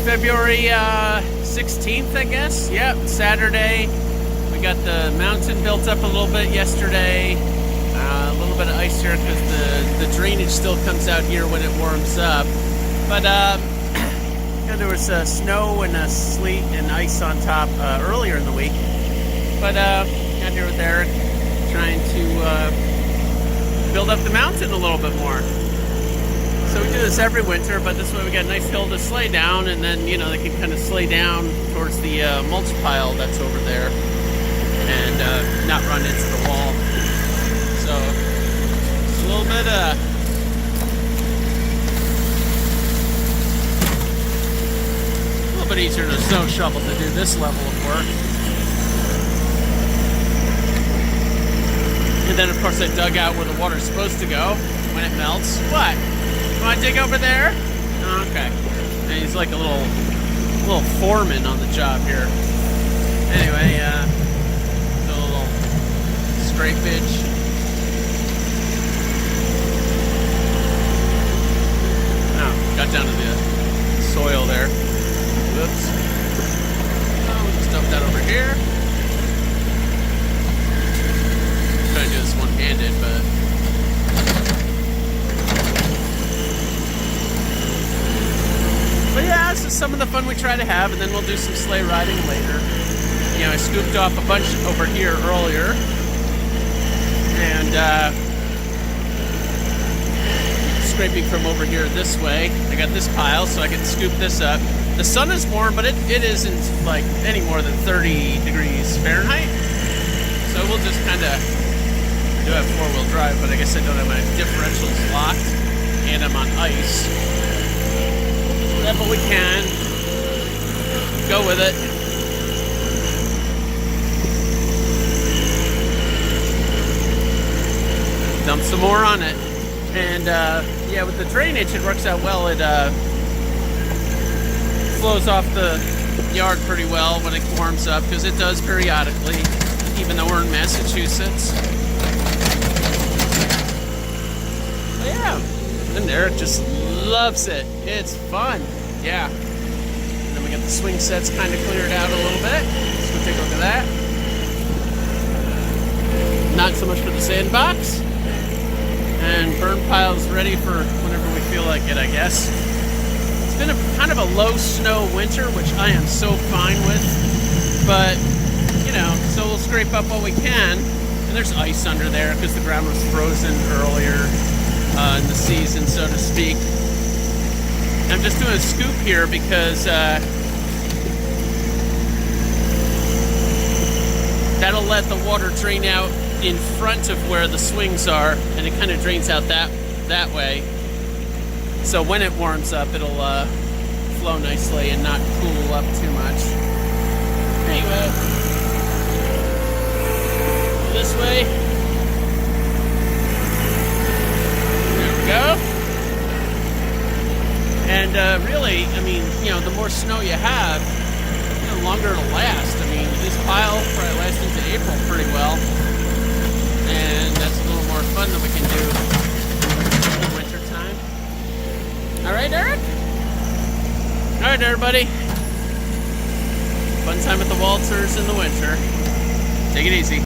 February 16th, I guess. Yep, Saturday. We got the mountain built up a little bit yesterday. A little bit of ice here because the drainage still comes out here when it warms up. But there was snow and sleet and ice on top earlier in the week. But out here with Eric, trying to build up the mountain a little bit more. So we do this every winter, but this way we got a nice hill to sleigh down, and then, you know, they can kind of sleigh down towards the mulch pile that's over there and not run into the wall. So it's a little bit easier than a snow shovel to do this level of work. And then, of course, I dug out where the water's supposed to go when it melts. What? You want to dig over there? Oh, okay. And he's like a little foreman on the job here. Anyway, do a little scrapage. Oh, got down to the soil there. Whoops. Oh, we'll just dump that over here. I'm trying to do this one-handed, but yeah, this is some of the fun we try to have, and then we'll do some sleigh riding later. You know, I scooped off a bunch over here earlier, and scraping from over here this way. I got this pile, so I can scoop this up. The sun is warm, but it isn't like any more than 30 degrees Fahrenheit. So we'll just kind of, I do have four-wheel drive, but I guess I don't have my differentials locked, and I'm on ice. Whatever we can, go with it. Dump some more on it. And yeah, with the drainage, it works out well. It flows off the yard pretty well when it warms up, because it does periodically, even though we're in Massachusetts. But yeah, and Eric just loves it. It's fun. Yeah. And then we got the swing sets kind of cleared out a little bit. Let's go take a look at that. Not so much for the sandbox. And burn piles ready for whenever we feel like it, I guess. It's been a kind of a low snow winter, which I am so fine with. But, you know, so we'll scrape up what we can. And there's ice under there because the ground was frozen earlier in the season, so to speak. I'm just doing a scoop here because that'll let the water drain out in front of where the swings are, and it kind of drains out that way. So when it warms up, it'll flow nicely and not cool up too much. Anyway, this way. There we go. And really, I mean, you know, the more snow you have, the longer it'll last. I mean, this pile will probably last into April pretty well. And that's a little more fun than we can do in the winter time. All right, Eric? All right, everybody. Fun time at the Walters in the winter. Take it easy.